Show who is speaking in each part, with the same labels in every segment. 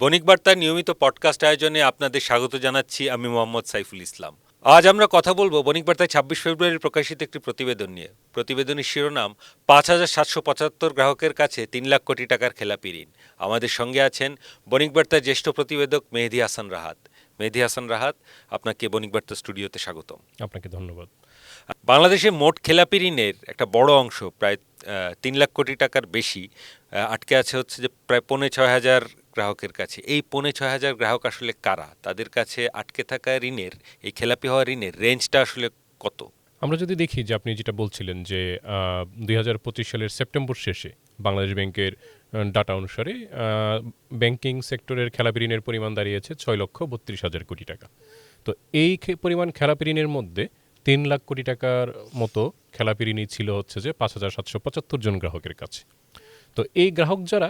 Speaker 1: বণিক বার্তার নিয়মিত পডকাস্ট আয়োজনে আপনাদের স্বাগত জানাচ্ছি। আমি মোহাম্মদ সাইফুল ইসলাম। আজ আমরা কথা বলবো বণিক বার্তায় ২৬ ফেব্রুয়ারি প্রকাশিত একটি প্রতিবেদন নিয়ে। প্রতিবেদনের শিরোনাম ৫,৭৭৫ গ্রাহকের কাছে ৩ লাখ কোটি টাকার খেলাপি ঋণ। আমাদের সঙ্গে আছেন বণিক বার্তার জ্যেষ্ঠ প্রতিবেদক মেহেদী হাসান রাহাত। মেহেদী হাসান রাহাত, আপনাকে বণিক বার্তা স্টুডিওতে স্বাগতম।
Speaker 2: আপনাকে ধন্যবাদ।
Speaker 1: বাংলাদেশে মোট খেলাপি ঋণের একটা বড় অংশ, প্রায় ৩ লাখ কোটি টাকার বেশি, আটকে আছে হচ্ছে যে প্রায় ৫,৬০০ গ্রাহকের কাছে। এই ৫,৬০০ গ্রাহক আসলে কারা? তাদের কাছে আটকে থাকা ঋণের, এই খেলাপি হওয়া ঋণের রেঞ্জটা আসলে কত?
Speaker 2: আমরা যদি দেখি যে আপনি যেটা বলছিলেন যে ২০২৫ সালের সেপ্টেম্বর শেষে বাংলাদেশ ব্যাংকের ডাটা অনুসারে ব্যাংকিং সেক্টরের খেলাপি ঋণের পরিমাণ দাঁড়িয়েছে ৬,৩২,০০০ কোটি টাকা। তো এই পরিমাণ খেলাপি ঋণের মধ্যে ৩ লাখ কোটি টাকার মতো খেলাপি ঋণই ছিল হচ্ছে যে ৫,৭৭৫ জন গ্রাহকের কাছে। তো এই গ্রাহক যারা,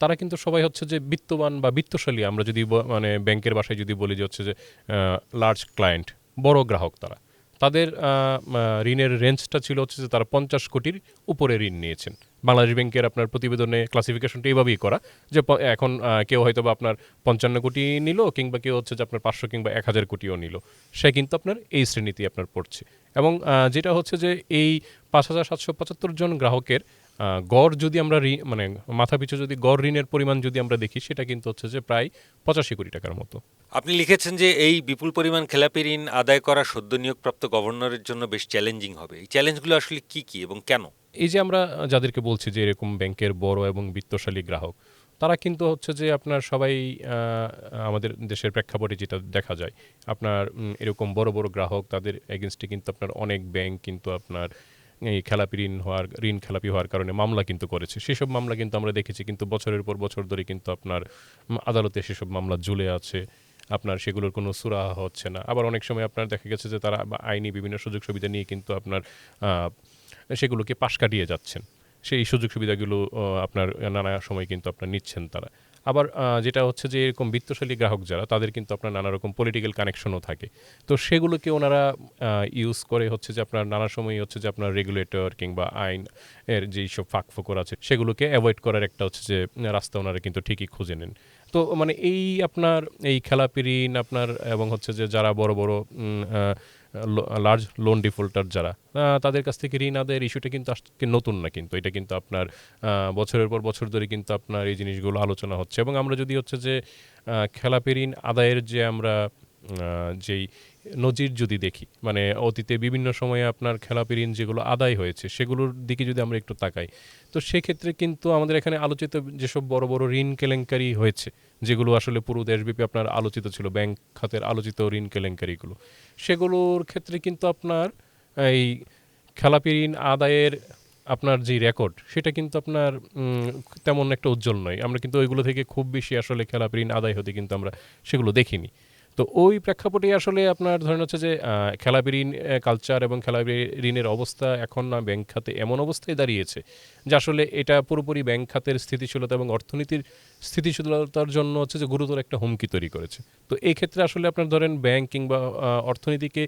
Speaker 2: তারা কিন্তু সবাই হচ্ছে যে বিত্তবান বা বিত্তশালী। আমরা যদি মানে ব্যাংকের ভাষায় যদি বলি যে হচ্ছে যে লার্জ ক্লায়েন্ট, বড় গ্রাহক তারা। তাদের ঋণের রেঞ্জটা ছিল হচ্ছে যে তারা ৫০ কোটির উপরে ঋণ নিয়েছেন। বাংলাদেশ ব্যাংকের আপনার প্রতিবেদনে ক্লাসিফিকেশনটা এইভাবেই করা যে এখন কেউ হয়তো বা আপনার ৫৫ কোটি নিল, কিংবা কেউ হচ্ছে যে আপনার ৫০০ কিংবা ১,০০০ কোটিও নিল, সে কিন্তু আপনার এই শ্রেণীতেই আপনার পড়ছে। এবং যেটা হচ্ছে যে এই ৫,৭৭৫ জন গ্রাহকের গড় যদি আমরা মানে মাথাপিছু যদি গড় ঋণের পরিমাণ যদি আমরা দেখি, সেটা কিন্তু হচ্ছে যে প্রায় ৮৫ কোটি টাকার মতো।
Speaker 1: আপনি লিখেছেন যে এই বিপুল পরিমাণ খেলাপি ঋণ আদায় করা সদ্য নিয়োগপ্রাপ্ত গভর্নরের জন্য বেশ চ্যালেঞ্জিং হবে। এই চ্যালেঞ্জগুলো আসলে কি কি এবং কেন?
Speaker 2: এই যে আমরা যাদেরকে বলছি যে এরকম ব্যাংকের বড় এবং বিত্তশালী গ্রাহক, তারা কিন্তু হচ্ছে যে আপনার সবাই আমাদের দেশের প্রেক্ষাপটে যেটা দেখা যায়, আপনার এরকম বড় বড় গ্রাহক, তাদের এগেনস্টে কিন্তু আপনার অনেক ব্যাংক কিন্তু আপনার এই খেলাপি ঋণ খেলাপি হওয়ার কারণে মামলা কিন্তু করেছে। সেসব মামলা কিন্তু আমরা দেখেছি কিন্তু বছরের পর বছর ধরে কিন্তু আপনার আদালতে সেসব মামলা ঝুলে আছে। আপনার সেগুলোর কোনো সুরাহা হচ্ছে না। আবার অনেক সময় আপনার দেখা গেছে যে তারা আইনি বিভিন্ন সুযোগ সুবিধা নিয়ে কিন্তু আপনার সেগুলোকে পাশ কাটিয়ে যাচ্ছেন। সেই সুযোগ সুবিধাগুলো আপনার নানা সময় কিন্তু আপনার নিচ্ছেন তারা। আবার যেটা হচ্ছে যে এরকম বিত্তশালী গ্রাহক যারা, তাদের কিন্তু আপনার নানা রকম পলিটিক্যাল কানেকশনও থাকে। তো সেগুলোকে ওনারা ইউজ করে হচ্ছে যে আপনার নানা সময় হচ্ছে যে আপনার রেগুলেটর কিংবা আইন এর যেই সব ফাঁকফোকর আছে, সেগুলোকে অ্যাভয়েড করার একটা হচ্ছে যে রাস্তা ওনারা কিন্তু ঠিকই খুঁজে নেন। তো মানে এই আপনার এই খেলাপি ঋণ আপনার, এবং হচ্ছে যে যারা বড় বড় লার্জ লোন ডিফল্টার যারা, তাদের কাছ থেকে ঋণ আদায়ের ইস্যুটা কিন্তু আজকে নতুন না, কিন্তু এটা কিন্তু আপনার বছরের পর বছর ধরে কিন্তু আপনার এই জিনিসগুলো আলোচনা হচ্ছে। এবং আমরা যদি হচ্ছে যে খেলাপি ঋণ আদায়ের যে আমরা যেই নজির যদি দেখি, মানে অতীতে বিভিন্ন সময়ে আপনার খেলাপি ঋণ যেগুলো আদায় হয়েছে, সেগুলোর দিকে যদি আমরা একটু তাকাই, তো সেক্ষেত্রে কিন্তু আমাদের এখানে আলোচিত যেসব বড় বড় ঋণ কেলেঙ্কারি হয়েছে, যেগুলো আসলে পুরো দেশব্যাপী আপনার আলোচিত ছিল, ব্যাংক খাতের আলোচিত ঋণ কেলেঙ্কারিগুলো, সেগুলোর ক্ষেত্রে কিন্তু আপনার এই খেলাপি ঋণ আদায়ের আপনার যে রেকর্ড, সেটা কিন্তু আপনার তেমন একটা উজ্জ্বল নয়। আমরা কিন্তু ওইগুলো থেকে খুব বেশি আসলে খেলাপি ঋণ আদায় হতে কিন্তু আমরা সেগুলো দেখিনি। তো ওই প্রেক্ষাপটে আসলে আপনার ধরেন হচ্ছে যে খেলাপি ঋণ কালচার এবং খেলাপি ঋণের অবস্থা এখন না ব্যাংক খাতে এমন অবস্থায় দাঁড়িয়েছে যে আসলে এটা পুরোপুরি ব্যাংক খাতের স্থিতিশীলতা এবং অর্থনীতির স্থিতিশীলতার জন্য হচ্ছে যে গুরুতর একটা হুমকি তৈরি করেছে। তো এই ক্ষেত্রে আসলে আপনার ধরেন ব্যাংক কিংবা অর্থনীতিকে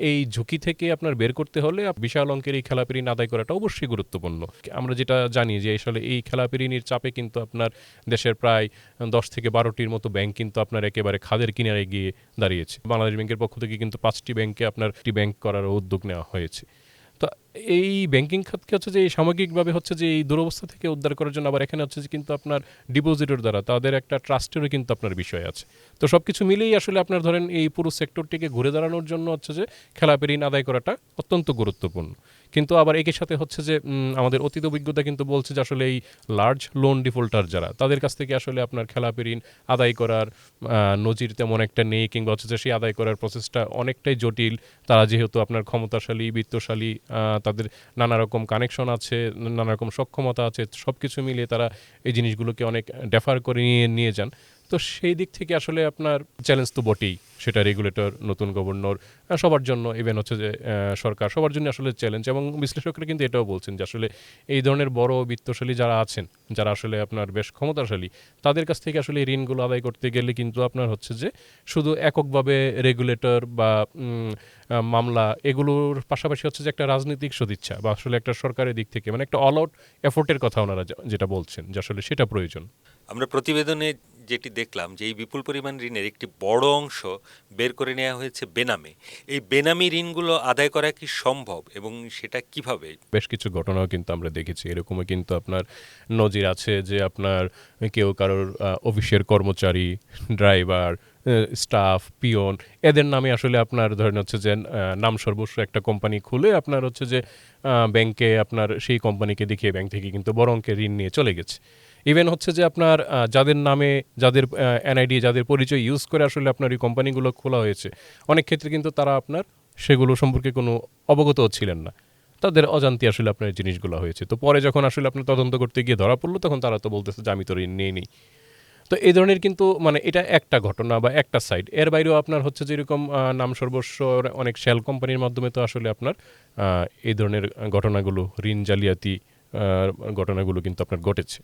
Speaker 2: এই ঝুঁকি থেকে আপনার বের করতে হলে বিশাল অঙ্কের এই খেলাপি ঋণ আদায় করাটা অবশ্যই গুরুত্বপূর্ণ। আমরা যেটা জানি যে আসলে এই খেলাপি ঋণের চাপে কিন্তু আপনার দেশের প্রায় ১০ থেকে ১২টির মতো ব্যাংক কিন্তু আপনার একেবারে খাদের কিনারে গিয়ে দাঁড়িয়েছে। বাংলাদেশ ব্যাংকের পক্ষ থেকে কিন্তু ৫টি ব্যাংকে আপনার ব্যাংক করার উদ্যোগ নেওয়া হয়েছে। তো এই ব্যাংকিং খাতকে হচ্ছে যে এই সামগ্রিকভাবে হচ্ছে যে এই দুরবস্থা থেকে উদ্ধার করার জন্য আবার এখানে হচ্ছে যে কিন্তু আপনার ডিপোজিটর দ্বারা তাদের একটা ট্রাস্টেরও কিন্তু আপনার বিষয় আছে। তো সব কিছু মিলেই আসলে আপনার ধরেন এই পুরো সেক্টরটিকে ঘুরে দাঁড়ানোর জন্য হচ্ছে যে খেলাপি ঋণ আদায় করাটা অত্যন্ত গুরুত্বপূর্ণ। কিন্তু আবার একই সাথে হচ্ছে যে আমাদের অতীত অভিজ্ঞতা কিন্তু বলছে যে আসলে এই লার্জ লোন ডিফল্টার যারা, তাদের কাছ থেকে আসলে আপনার খেলাপি ঋণ আদায় করার নজির তেমন একটা নেই, কিংবা হচ্ছে যে সেই আদায় করার প্রসেসটা অনেকটাই জটিল। তারা যেহেতু আপনার ক্ষমতাশালী, বিত্তশালী, তাদের নানা রকম কানেকশন আছে, নানা রকম সক্ষমতা আছে, সব কিছু মিলিয়ে তারা এই জিনিসগুলোকে অনেক ডেফার করে নিয়ে যান। তো সেই দিক থেকে আসলে আপনার চ্যালেঞ্জ তো বটেই, সেটা রেগুলেটর, নতুন গভর্নর, সবার জন্য, ইভেন হচ্ছে যে সরকার, সবার জন্য আসলে চ্যালেঞ্জ। এবং বিশ্লেষকরা কিন্তু এটাও বলছেন যে আসলে এই ধরনের বড় বিত্তশালী যারা আছেন, যারা আসলে আপনার বেশ ক্ষমতাশালী, তাদের কাছ থেকে আসলে এই ঋণগুলো আদায় করতে গেলে কিন্তু আপনার হচ্ছে যে শুধু এককভাবে রেগুলেটর বা মামলা, এগুলোর পাশাপাশি হচ্ছে যে একটা রাজনৈতিক সদিচ্ছা বা আসলে একটা সরকারের দিক থেকে মানে একটা অল আউট এফোর্টের কথা ওনারা যেটা বলছেন যে আসলে সেটা প্রয়োজন।
Speaker 1: আমরা প্রতিবেদনে যেটি দেখলাম যে এই বিপুল পরিমাণ ঋণের একটি বড় অংশ বের করে নেওয়া হয়েছে বেনামে। এই বেনামি ঋণগুলো আদায় করা কি সম্ভব এবং সেটা কিভাবে?
Speaker 2: বেশ কিছু ঘটনাও কিন্তু আমরা দেখেছি, এরকমও কিন্তু আপনার নজির আছে যে আপনার কেউ কারোর অফিসের কর্মচারী, ড্রাইভার, স্টাফ, পিয়ন, এদের নামে আসলে আপনার ধরেন হচ্ছে যে নাম সর্বস্ব একটা কোম্পানি খুলে আপনার হচ্ছে যে ব্যাংকে আপনার সেই কোম্পানিকে দেখিয়ে ব্যাংক থেকে কিন্তু বড় অঙ্কের ঋণ নিয়ে চলে গেছে। ইভেন হচ্ছে যে আপনার যাদের নামে, যাদের এনআইডি, যাদের পরিচয় ইউজ করে আসলে আপনার এই কোম্পানিগুলো খোলা হয়েছে, অনেক ক্ষেত্রে কিন্তু তারা আপনার সেগুলো সম্পর্কে কোনো অবগতও ছিলেন না, তাদের অজান্তে আসলে আপনার এই জিনিসগুলো হয়েছে। তো পরে যখন আসলে আপনার তদন্ত করতে গিয়ে ধরা পড়লো, তখন তারা তো বলতেছে যে আমি তো ঋণ নিয়ে নিই। তো এই ধরনের কিন্তু মানে এটা একটা ঘটনা বা একটা সাইড। এর বাইরেও আপনার হচ্ছে যেরকম নাম সর্বস্ব অনেক শেল কোম্পানির মাধ্যমে তো আসলে আপনার এই ধরনের ঘটনাগুলো, ঋণ জালিয়াতি ঘটনাগুলো কিন্তু আপনার ঘটেছে।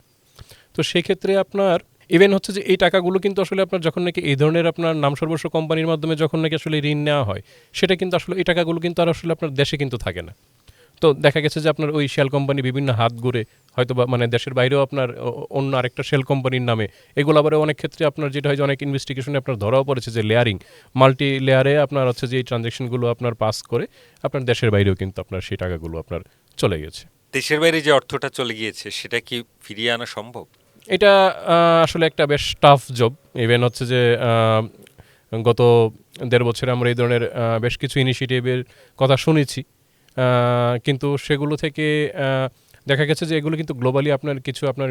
Speaker 2: তো সেক্ষেত্রে আপনার ইভেন হচ্ছে যে এই টাকাগুলো কিন্তু আসলে আপনার যখন নাকি এই ধরনের আপনার নাম সর্বস্ব কোম্পানির মাধ্যমে যখন নাকি আসলে ঋণ নেওয়া হয়, সেটা কিন্তু আসলে এই টাকাগুলো কিন্তু আর আসলে আপনার দেশে কিন্তু থাকে না। তো দেখা গেছে যে আপনার ওই শেল কোম্পানি বিভিন্ন হাত ঘুরে হয়তো বা মানে দেশের বাইরেও আপনার অন্য আরেকটা শেল কোম্পানির নামে, এগুলো আবার অনেক ক্ষেত্রে আপনার যেটা হয় যে অনেক ইনভেস্টিগেশনে আপনার ধরাও পড়েছে যে লেয়ারিং, মাল্টি লেয়ারে আপনার হচ্ছে যে এই ট্রানজ্যাকশনগুলো আপনার পাস করে আপনার দেশের বাইরেও কিন্তু আপনার সেই টাকাগুলো আপনার চলে গেছে।
Speaker 1: দেশের বাইরে যে অর্থটা চলে গিয়েছে সেটা কি ফিরিয়ে আনা সম্ভব?
Speaker 2: এটা আসলে একটা বেশ টাফ জব। ইভেন হচ্ছে যে গত ১.৫ বছরে আমরা এই ধরনের বেশ কিছু ইনিশিয়েটিভের কথা শুনেছি, কিন্তু সেগুলো থেকে দেখা গেছে যে এগুলো কিন্তু গ্লোবালি আপনার কিছু আপনার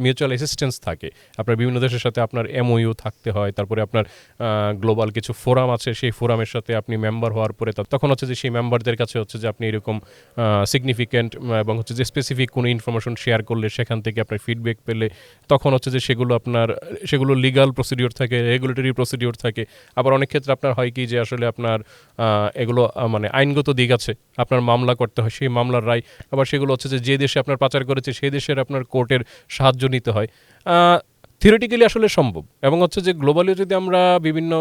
Speaker 2: মিউচুয়াল অ্যাসিস্ট্যান্স থাকে, আপনার বিভিন্ন দেশের সাথে আপনার এমওইউ থাকতে হয়, তারপরে আপনার গ্লোবাল কিছু ফোরাম আছে, সেই ফোরামের সাথে আপনি মেম্বার হওয়ার পরে তখন হচ্ছে যে সেই মেম্বারদের কাছে হচ্ছে যে আপনি এরকম সিগনিফিক্যান্ট এবং হচ্ছে যে স্পেসিফিক কোনো ইনফরমেশন শেয়ার করলে সেখান থেকে আপনার ফিডব্যাক পেলে তখন হচ্ছে যে সেগুলো লিগাল প্রসিডিওর থাকে, রেগুলেটরি প্রসিডিওর থাকে। আবার অনেক ক্ষেত্রে আপনার হয় কি যে আসলে আপনার এগুলো মানে আইনগত দিক আছে, আপনার মামলা করতে হয়, সেই মামলার রায় আবার সেগুলো হচ্ছে যে দেশে আপনার পাচার করেছে সেই দেশের আপনার কোর্টের সাহায্য নিতে হয়। থিওরিটিক্যালি আসলে সম্ভব, এবং হচ্ছে যে গ্লোবালিও যদি আমরা বিভিন্ন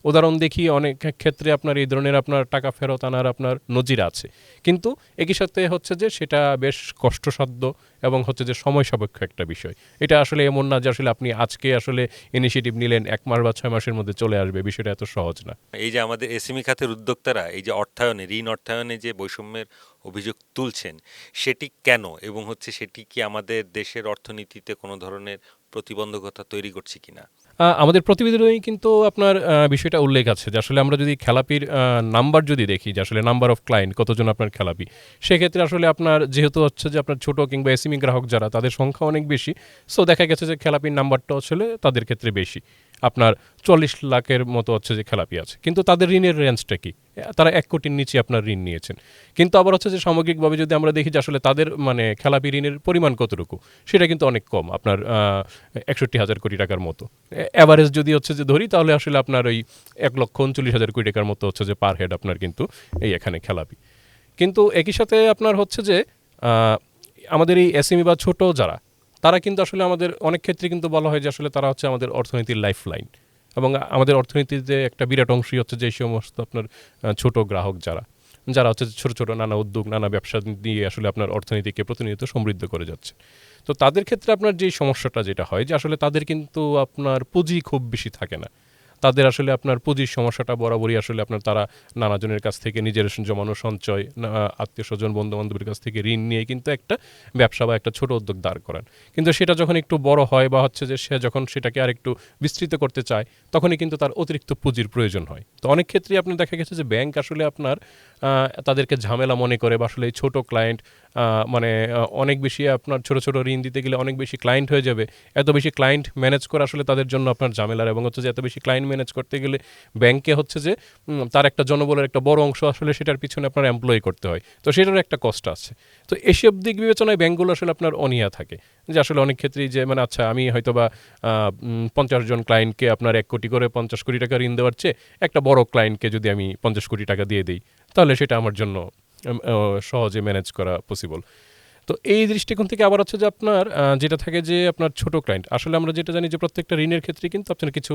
Speaker 2: উদাহরণ দেখি, অনেক ক্ষেত্রে আপনার এই ধরনের আপনার টাকা ফেরত আনার আপনার নজির আছে, কিন্তু একই সাথে হচ্ছে যে সেটা বেশ কষ্টসাধ্য এবং হচ্ছে যে সময় সাপেক্ষ একটা বিষয়। এটা আসলে এমন না যে আসলে আপনি আজকে আসলে ইনিশিয়েটিভ নিলেন ১ মাস বা ৬ মাসের মধ্যে চলে আসবে, বিষয়টা এত সহজ না।
Speaker 1: এই যে আমাদের এসএমই খাতের উদ্যোক্তারা এই যে অর্থায়নে, ঋণ অর্থায়নে যে বৈষম্যের অভিযোগ তুলছেন, সেটি কেন এবং হচ্ছে সেটি কি আমাদের দেশের অর্থনীতিতে কোনো ধরনের প্রতিবন্ধকতা তৈরি করছে কিনা?
Speaker 2: আমাদের প্রতিবেদনেই কিন্তু আপনার বিষয়টা উল্লেখ আছে যে আসলে আমরা যদি খেলাপির নাম্বার যদি দেখি, যে আসলে নাম্বার অফ ক্লায়েন্ট কতজন আপনার খেলাপি, সেক্ষেত্রে আসলে আপনার যেহেতু হচ্ছে যে আপনার ছোট কিংবা এসএমই গ্রাহক যারা, তাদের সংখ্যা অনেক বেশি। সো দেখা গেছে যে খেলাপির নাম্বারটা আসলে তাদের ক্ষেত্রে বেশি, আপনার ৪০ লাখের মতো হচ্ছে যে খেলাপি আছে, কিন্তু তাদের ঋণের রেঞ্জটা কি? তারা ১ কোটির নিচে আপনার ঋণ নিয়েছেন। কিন্তু আবার হচ্ছে যে সামগ্রিকভাবে যদি আমরা দেখি যে আসলে তাদের মানে খেলাপি ঋণের পরিমাণ কতটুকু, সেটা কিন্তু অনেক কম, আপনার ৬১,০০০ কোটি টাকার মতো। অ্যাভারেজ যদি হচ্ছে যে ধরি, তাহলে আসলে আপনার ওই ১,৩৯,০০০ কোটি টাকার মতো হচ্ছে যে পার হেড আপনার কিন্তু এই এখানে খেলাপি। কিন্তু একই সাথে আপনার হচ্ছে যে আমাদের এই এসএমই বা ছোট যারা, তারা কিন্তু আসলে আমাদের অনেক ক্ষেত্রে কিন্তু বলা হয় যে আসলে তারা হচ্ছে আমাদের অর্থনীতির লাইফ লাইন, এবং আমাদের অর্থনীতিতে একটা বিরাট অংশই হচ্ছে যে এই সমস্ত আপনার ছোট গ্রাহক যারা যারা হচ্ছে ছোট ছোট নানা উদ্যোগ, নানা ব্যবসা দিয়ে আসলে আপনার অর্থনীতিকে প্রতিনিয়ত সমৃদ্ধ করে যাচ্ছে। তো তাদের ক্ষেত্রে আপনার যে সমস্যাটা যেটা হয় যে আসলে তাদের কিন্তু আপনার পুঁজি খুব বেশি থাকে না। তাদের আসলে আপনার পুঁজির সমস্যাটা বরাবরই আসলে আপনার তারা নানাজনের কাছ থেকে নিজের জমানো সঞ্চয়, আত্মীয় স্বজন, বন্ধু বান্ধবের কাছ থেকে ঋণ নিয়ে কিন্তু একটা ব্যবসা বা একটা ছোট উদ্যোগ দাঁড় করান। কিন্তু সেটা যখন একটু বড় হয় বা হচ্ছে যে সে যখন সেটাকে আর একটু বিস্তৃত করতে চায়, তখনই কিন্তু তার অতিরিক্ত পুঁজির প্রয়োজন হয়। তো অনেক ক্ষেত্রেই আপনি দেখা গেছে যে ব্যাংক আসলে আপনার তাদেরকে ঝামেলা মনে করে, বা আসলে এই ছোট ক্লায়েন্ট মানে অনেক বেশি আপনার ছোট ছোট ঋণ দিতে গেলে অনেক বেশি ক্লায়েন্ট হয়ে যাবে। এত বেশি ক্লায়েন্ট ম্যানেজ করা আসলে তাদের জন্য আপনার ঝামেলার, এবং হচ্ছে যে এত বেশি ক্লায়েন্ট ম্যানেজ করতে গেলে ব্যাংকে হচ্ছে যে তার একটা জনবলের একটা বড় অংশ আসলে সেটার পিছনে আপনার এমপ্লয়ি করতে হয়, তো সেটার একটা কষ্ট আছে। তো এসব দিক বিবেচনায় ব্যাংকগুলো আসলে আপনার অনীহা থাকে যে আসলে অনেক ক্ষেত্রেই যে মানে আচ্ছা আমি হয়তো বা ৫০ জন ক্লায়েন্টকে আপনার ১ কোটি করে ৫০ কোটি টাকা ঋণ দেওয়ার চেয়ে একটা বড় ক্লায়েন্টকে যদি আমি ৫০ কোটি টাকা দিয়ে দিই, তাহলে সেটা আমার জন্য সহজে ম্যানেজ করা পসিবল। তো এই দৃষ্টিকোণ থেকে আবার হচ্ছে যে আপনার যেটা থাকে যে আপনার ছোট ক্লায়েন্ট, আসলে আমরা যেটা জানি যে প্রত্যেকটা ঋণের ক্ষেত্রে কিন্তু আপনার কিছু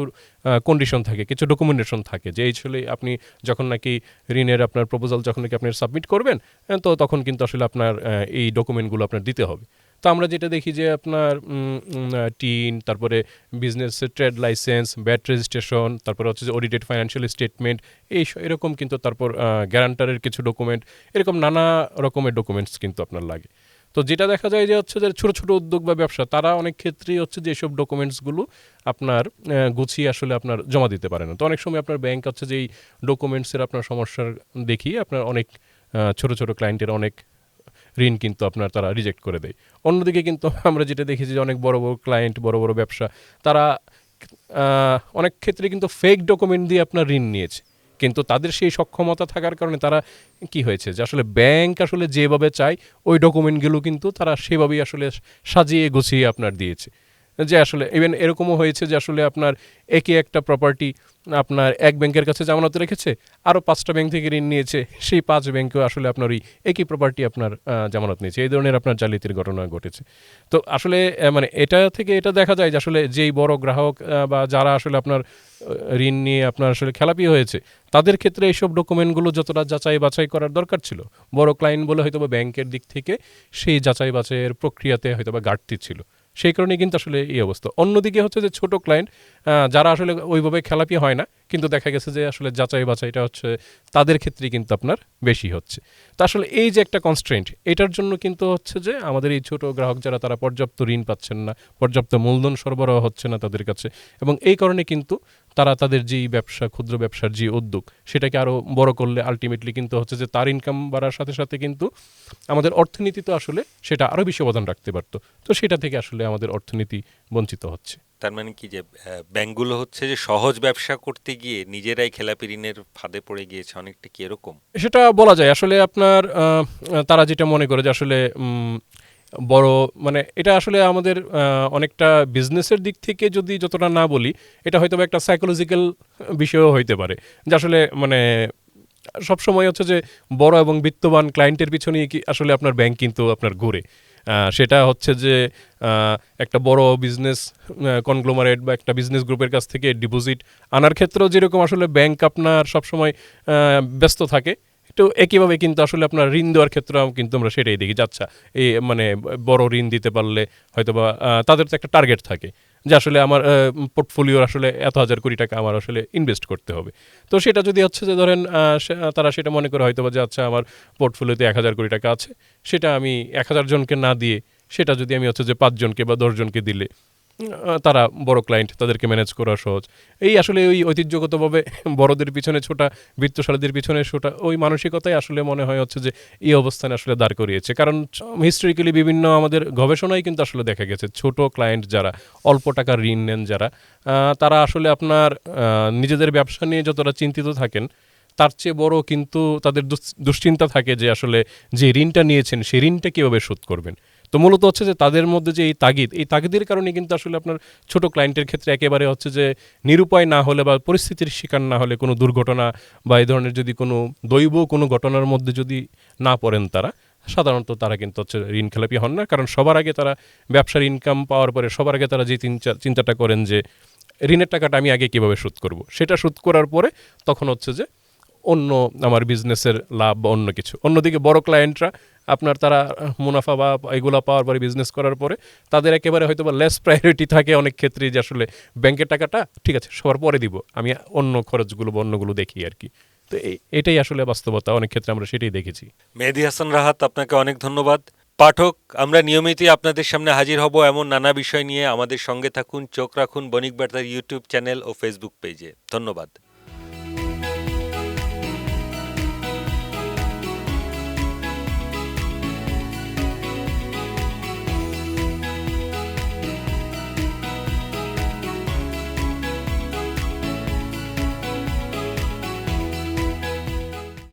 Speaker 2: কন্ডিশন থাকে, কিছু ডকুমেন্টেশন থাকে, যে আসলে আপনি যখন নাকি ঋণের আপনার প্রপোজাল যখন নাকি আপনি সাবমিট করবেন, তো তখন কিন্তু আসলে আপনার এই ডকুমেন্টগুলো আপনার দিতে হবে। তো আমরা যেটা দেখি যে আপনার টিন, তারপরে business trade licence, bat registration, তারপরে হচ্ছে যে অডিটেড ফাইন্যান্সিয়াল স্টেটমেন্ট, এরকম কিন্তু, তারপর গ্যারান্টারের কিছু ডকুমেন্ট, এরকম নানা রকমের ডকুমেন্টস কিন্তু আপনার লাগে। তো যেটা দেখা যায় যে হচ্ছে যে ছোটো ছোটো উদ্যোগ বা ব্যবসা, তারা অনেক ক্ষেত্রেই হচ্ছে যে এইসব ডকুমেন্টসগুলো আপনার গুছিয়ে আসলে আপনার জমা দিতে পারে না। তো অনেক সময় আপনার ব্যাংক হচ্ছে যে এই ডকুমেন্টসের আপনার সমস্যার দেখিয়ে আপনার অনেক ছোটো ছোটো ক্লায়েন্টের অনেক ঋণ কিন্তু আপনার তারা রিজেক্ট করে দেয়। অন্যদিকে কিন্তু আমরা যেটা দেখেছি যে অনেক বড় বড় ক্লায়েন্ট, বড় বড় ব্যবসা, তারা অনেক ক্ষেত্রে কিন্তু ফেক ডকুমেন্ট দিয়ে আপনার ঋণ নিয়েছে, কিন্তু তাদের সেই সক্ষমতা থাকার কারণে তারা কি হয়েছে যে আসলে ব্যাংক আসলে যেভাবে চায় ওই ডকুমেন্টগুলো কিন্তু তারা সেভাবেই আসলে সাজিয়ে গুছিয়ে আপনার দিয়েছে। যে আসলে ইভেন এরকমও হয়েছে যে আসলে আপনার একই একটা প্রপার্টি আপনার এক ব্যাংকের কাছে জামানত রেখেছে, আরও 5টা ব্যাংক থেকে ঋণ নিয়েছে, সেই 5 ব্যাংকেও আসলে আপনার ওই একই প্রপার্টি আপনার জামানত নিয়েছে। এই ধরনের আপনার জালিয়াতির ঘটনা ঘটেছে। তো আসলে মানে এটা থেকে এটা দেখা যায় যে আসলে যেই বড় গ্রাহক বা যারা আসলে আপনার ঋণ নিয়ে আপনার আসলে খেলাপি হয়েছে, তাদের ক্ষেত্রে এইসব ডকুমেন্টগুলো যতটা যাচাই বাছাই করার দরকার ছিল, বড় ক্লায়েন্ট বলে হয়তো বা ব্যাংকের দিক থেকে সেই যাচাই বাছাইয়ের প্রক্রিয়াতে হয়তো বা ঘাটতি ছিল, সেই কারণে কিন্তু আসলে এই অবস্থা। অন্যদিকে হচ্ছে যে ছোট ক্লায়েন্ট যারা আসলে ওইভাবে খেলাপি হয় না, কিন্তু দেখা গেছে যে আসলে যাচাই বাছাইটা হচ্ছে তাদের ক্ষেত্রেই কিন্তু আপনার বেশি হচ্ছে। তো আসলে এই যে একটা কনস্ট্রেন্ট, এটার জন্য কিন্তু হচ্ছে যে আমাদের এই ছোট গ্রাহক যারা, তারা পর্যাপ্ত ঋণ পাচ্ছেন না, পর্যাপ্ত মূলধন সরবরাহ হচ্ছে না তাদের কাছে, এবং এই কারণে কিন্তু তারা তাদের যেই ব্যবসা, ক্ষুদ্র ব্যবসার যে উদ্যোগ, সেটাকে আরও বড় করলে আলটিমেটলি কিন্তু হচ্ছে যে তার ইনকাম বাড়ার সাথে সাথে কিন্তু আমাদের অর্থনীতি তো আসলে সেটা আরও বেশি অবদান রাখতে পারতো। তো সেটা থেকে আসলে আমাদের অর্থনীতি বঞ্চিত হচ্ছে।
Speaker 1: তার মানে কি যে ব্যাংকগুলো হচ্ছে যে সহজ ব্যবসা করতে গিয়ে নিজেরাই খেলাপি ঋণের ফাঁদে পড়ে গিয়েছে, অনেকটা কি এরকম?
Speaker 2: সেটা বলা যায় আসলে আপনার তারা যেটা মনে করে যে আসলে বড়, মানে এটা আসলে আমাদের অনেকটা বিজনেসের দিক থেকে যদি যতটা না বলি, এটা হয়তো একটা সাইকোলজিক্যাল বিষয়ও হইতে পারে, যে আসলে মানে সবসময় হচ্ছে যে বড় এবং বিত্তবান ক্লায়েন্টের পিছনেই কি আসলে আপনার ব্যাংক কিন্তু আপনার ঘুরে। সেটা হচ্ছে যে একটা বড় বিজনেস কনগ্লোমারেট বা একটা বিজনেস গ্রুপের কাছ থেকে ডিপোজিট আনার ক্ষেত্রেও যেরকম আসলে ব্যাংক আপনার সবসময় ব্যস্ত থাকে, তো একইভাবে কিন্তু আসলে আপনার ঋণ দেওয়ার ক্ষেত্রেও কিন্তু আমরা সেটাই দেখি যে আচ্ছা, এই মানে বড় ঋণ দিতে পারলে হয়তো বা তাদের তো একটা টার্গেট থাকে যে আসলে আমার পোর্টফোলিওর আসলে এত হাজার কোটি টাকা আমার আসলে ইনভেস্ট করতে হবে। তো সেটা যদি হচ্ছে যে ধরেন তারা সেটা মনে করে হয়তো বা যে আচ্ছা, আমার পোর্টফোলিওতে 1,000 কোটি টাকা আছে, সেটা আমি 1,000 জনকে না দিয়ে সেটা যদি আমি হচ্ছে যে 5 জনকে বা 10 জনকে দিলে তারা বড় ক্লায়েন্ট, তাদেরকে ম্যানেজ করা সহজ। এই আসলে ওই ঐতিহ্যগতভাবে বড়দের পিছনে ছোটা, বিত্তশালীদের পিছনে ছোটা, ওই মানসিকতাই আসলে মনে হয় হচ্ছে যে এই অবস্থানে আসলে দাঁড় করিয়েছে। কারণ হিস্ট্রিক্যালি বিভিন্ন আমাদের গবেষণায় কিন্তু আসলে দেখা গেছে ছোট ক্লায়েন্ট যারা, অল্প টাকার ঋণ নেন যারা, তারা আসলে আপনার নিজেদের ব্যবসা নিয়ে যতটা চিন্তিত থাকেন, তার চেয়ে বড় কিন্তু তাদের দুশ্চিন্তা থাকে যে আসলে যে ঋণটা নিয়েছেন সেই ঋণটা কীভাবে শোধ করবেন। তো মূলত হচ্ছে যে তাদের মধ্যে যে এই তাগিদের কারণে কিন্তু আসলে আপনার ছোট ক্লায়েন্টের ক্ষেত্রে একেবারে হচ্ছে যে নিরুপায় না হলে বা পরিস্থিতির শিকার না হলে, কোনো দুর্ঘটনা বা এই ধরনের যদি কোনো দৈব কোনো ঘটনার মধ্যে যদি না পড়েন তারা, সাধারণত তারা কিন্তু হচ্ছে ঋণ খেলাপি হন না। কারণ সবার আগে তারা ব্যবসার ইনকাম পাওয়ার পরে সবার আগে তারা যে চিন্তাটা করেন যে ঋণের টাকাটা আমি আগে কীভাবে শোধ করব, সেটা শোধ করার পরে তখন হচ্ছে যে অন্য আমার বিজনেসের লাভ বা অন্য কিছু। অন্যদিকে বড় ক্লায়েন্টরা আপনার তারা মুনাফা বা এগুলো পাওয়ার পরে, বিজনেস করার পরে তাদের একেবারে হয়তো বা লেস প্রায়োরিটি থাকে অনেক ক্ষেত্রেই, যে আসলে ব্যাংকের টাকাটা ঠিক আছে সবার পরে দিব, আমি অন্য খরচগুলো বা অন্যগুলো দেখি আর কি। তো এটাই আসলে বাস্তবতা, অনেক ক্ষেত্রে আমরা সেটাই দেখেছি।
Speaker 1: মেহেদী হাসান রাহাত, আপনাকে অনেক ধন্যবাদ। পাঠক, আমরা নিয়মিতই আপনাদের সামনে হাজির হব এমন নানা বিষয় নিয়ে। আমাদের সঙ্গে থাকুন, চোখ রাখুন বণিক বার্তার ইউটিউব চ্যানেল ও ফেসবুক পেজে। ধন্যবাদ।